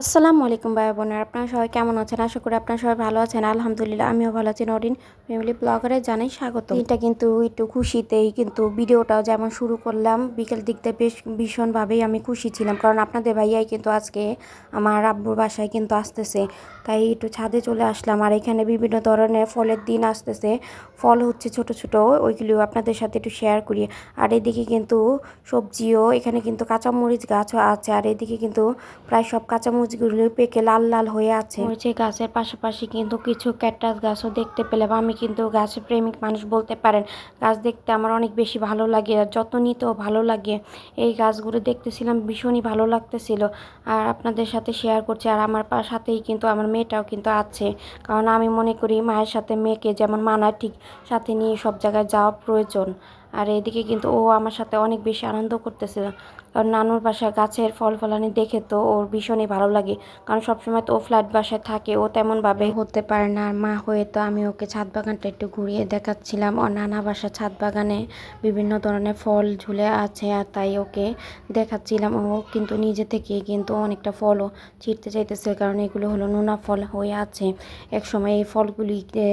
আসসালামু আলাইকুম ভাই বোনেরা, আপনারা সবাই কেমন আছেন? আশা করি আপনারা সবাই ভালো আছেন। আলহামদুলিল্লাহ আমিও ভালো আছি। নরিন ফ্যামিলি ব্লগারে জানাই স্বাগত। এটা কিন্তু একটু খুশিতেই কিন্তু ভিডিওটাও যেমন শুরু করলাম, বিকেল দিকতে বেশ ভীষণভাবেই আমি খুশি ছিলাম, কারণ আপনাদের ভাইয়াই কিন্তু আজকে আমার আব্বুর বাসায় কিন্তু আসতেছে। তাই একটু ছাদে চলে আসলাম। আর এখানে বিভিন্ন ধরনের ফলের দিন আসতেছে, ফল হচ্ছে ছোট ছোট, ওইগুলিও আপনাদের সাথে একটু শেয়ার করি। আর এদিকে কিন্তু সবজিও, এখানে কিন্তু কাঁচামরিচ গাছও আছে। আর এদিকে কিন্তু প্রায় সব কাঁচামরিচগুলো পেকে লাল লাল হয়ে আছে। মরিচের গাছের পাশাপাশি কিন্তু কিছু ক্যাকটাস গাছও দেখতে পেলাম। আমি কিন্তু গাছ প্রেমিক মানুষ বলতে পারেন। গাছ দেখতে আমার অনেক বেশি ভালো লাগে, আর যত্ন নিতেও ভালো লাগে। এই গাছগুলো দেখতেছিলাম, ভীষণই ভালো লাগতেছিল, আর আপনাদের সাথে শেয়ার করছি। আর আমার সাথেই কিন্তু আমার মেয়েটাও কিন্তু আছে, কারণ আমি মনে করি মায়ের সাথে মেয়েকে যেমন মানায়, ঠিক সাথে নিয়ে সব জায়গায় যাওয়া প্রয়োজন। আর এদিকে কিন্তু ও আমার সাথে অনেক বেশি আনন্দ করতেছিল, কারণ নানুর বাসায় গাছের ফল ফলানি দেখে তো ওর ভীষণই ভালো লাগে। কারণ সবসময় তো ও ফ্ল্যাট বাসায় থাকে, ও তেমনভাবে হতে পারে না। আর মা হয়ে তো আমি ওকে ছাদ বাগানটা একটু ঘুরিয়ে দেখাচ্ছিলাম। ওর নানা বাসা ছাদ বাগানে বিভিন্ন ধরনের ফল ঝুলে আছে, আর তাই ওকে দেখাচ্ছিলাম। ও কিন্তু নিজে থেকে কিন্তু অনেকটা ফলও ছিঁড়তে চাইতেছে, কারণ এগুলো হলো নোনা ফল হয়ে আছে। একসময় এই ফলগুলিকে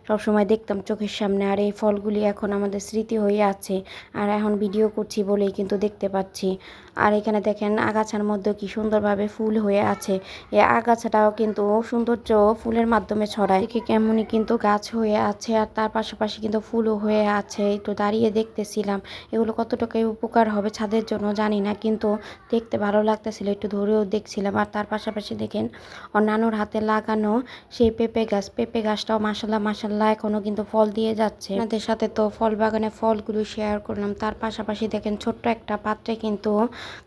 সবসময় দেখতাম চোখের সামনে, আর এই ফলগুলি এখন আমাদের স্মৃতি হয়ে আছে। আর এখন ভিডিও করছি বলেই কিন্তু দেখতে পাচ্ছি। আর এখানে দেখেন আগাছার মধ্যে কি সুন্দরভাবে ফুল হয়ে আছে। এই আগাছাটাও কিন্তু সৌন্দর্য ফুলের মাধ্যমে ছড়ায়, দেখে কেমনই কিন্তু গাছ হয়ে আছে, আর তার পাশাপাশি কিন্তু ফুলও হয়ে আছে। একটু দাঁড়িয়ে দেখতেছিলাম এগুলো কতটুকু উপকার হবে ছাদের জন্য জানি না, কিন্তু দেখতে ভালো লাগতেছিল, একটু ধরেও দেখছিলাম। আর তার পাশাপাশি দেখেন ওর নানুর হাতে লাগানো সেই পেঁপে গাছটাও মাসাল্লাহ মাসাল্লাহ এখনো কিন্তু ফল দিয়ে যাচ্ছে। আপনাদের সাথে তো ফল বাগানে ফলগুলো শেয়ার করলাম। তার পাশাপাশি দেখেন ছোট্ট একটা পাত্রে কিন্তু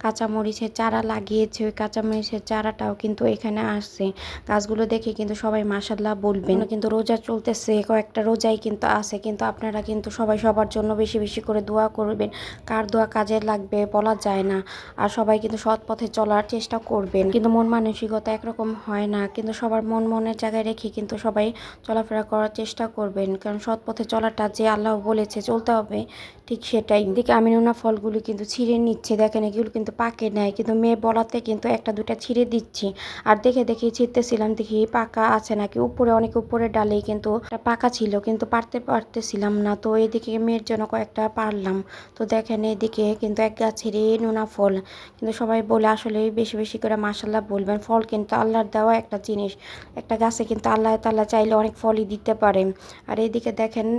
কাঁচামরিচের চারা লাগিয়েছে। ওই কাঁচামরিচের চারাটাও কিন্তু এখানে আসছে। গাছগুলো দেখে কিন্তু সবাই মাশাল্লাহ বলবেন। কিন্তু রোজা চলতেছে, কয়েকটা রোজাই কিন্তু আছে, কিন্তু আপনারা কিন্তু সবাই সবার জন্য বেশি বেশি করে দোয়া করবেন। কার দোয়া কাজে লাগবে বলা যায় না। আর সবাই কিন্তু সৎ পথে চলার চেষ্টা করবেন, কিন্তু মন মানসিকতা একরকম হয় না, কিন্তু সবার মনের জায়গায় রেখে কিন্তু সবাই চলাফেরা করার চেষ্টা করবেন, কারণ সৎ পথে চলাটা যে আল্লাহ বলেছে চলতে হবে, ঠিক সেটাই। দিকে আমি নোনা ফলগুলি কিন্তু ছিঁড়ে নিচ্ছে, দেখেন এগুলো কিন্তু পাকে নেয়, কিন্তু মেয়ে বলাতে কিন্তু একটা দুটা ছিঁড়ে দিচ্ছি। আর দেখে দেখে ছিঁড়তেছিলাম, দেখি পাকা আছে নাকি। উপরে অনেক উপরে ডালেই কিন্তু পাকা ছিল, কিন্তু পারতেছিলাম না। তো এদিকে মেয়ের জন্য কয়েকটা পারলাম। তো দেখেন এদিকে কিন্তু এক গাছেরই নোনা ফল, কিন্তু সবাই বলে আসলে বেশি বেশি করে মাশাল্লাহ বলবেন। ফল কিন্তু আল্লাহর দেওয়া একটা জিনিস, একটা গাছে কিন্তু আল্লাহ তাআলা চাইলে অনেক ফলই দিতে পারে। আর এদিকে দেখেন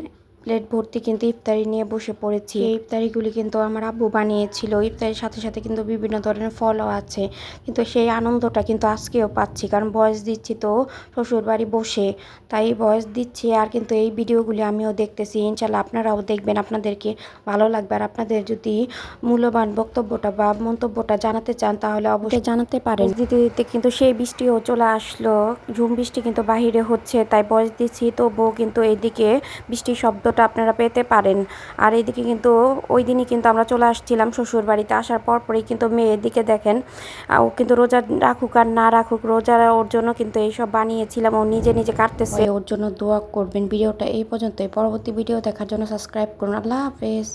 প্লেট ভর্তি কিন্তু ইফতারি নিয়ে বসে পড়েছি। এই ইফতারিগুলি কিন্তু আমার আব্বু বানিয়েছিল। ইফতারির সাথে সাথে কিন্তু বিভিন্ন ধরনের ফলও আছে, কিন্তু সেই আনন্দটা কিন্তু আজকেও পাচ্ছি, কারণ ভয়েস দিচ্ছি তো শ্বশুর বাড়ি বসে, তাই ভয়েস দিচ্ছি। আর কিন্তু এই ভিডিওগুলি আমিও দেখতেছি, ইনশাল্লাহ আপনারাও দেখবেন, আপনাদেরকে ভালো লাগবে। আর আপনাদের যদি মূল্যবান বক্তব্যটা বা মন্তব্যটা জানাতে চান তাহলে অবশ্যই জানাতে পারেন। দিতে দিতে কিন্তু সেই বৃষ্টিও চলে আসলো, ঝুম বৃষ্টি কিন্তু বাহিরে হচ্ছে, তাই ভয়েস দিচ্ছি, তবুও কিন্তু এইদিকে বৃষ্টির শব্দটা আপনারা পেতে পারেন। আর এদিকে কিন্তু ওই দিনই কিন্তু আমরা চলে আসছিলাম শ্বশুর বাড়িতে। আসার পরপরই কিন্তু মেয়ে এদিকে দেখেন, ও কিন্তু রোজা রাখুক আর না রাখুক, রোজা ওর জন্য কিন্তু এইসব বানিয়েছিলাম, ও নিজে নিজে কাটতেছে। ওর জন্য দোয়া করবেন। ভিডিওটা এই পর্যন্তই, পরবর্তী ভিডিও দেখার জন্য সাবস্ক্রাইব করুন। আল্লাহ হাফেজ।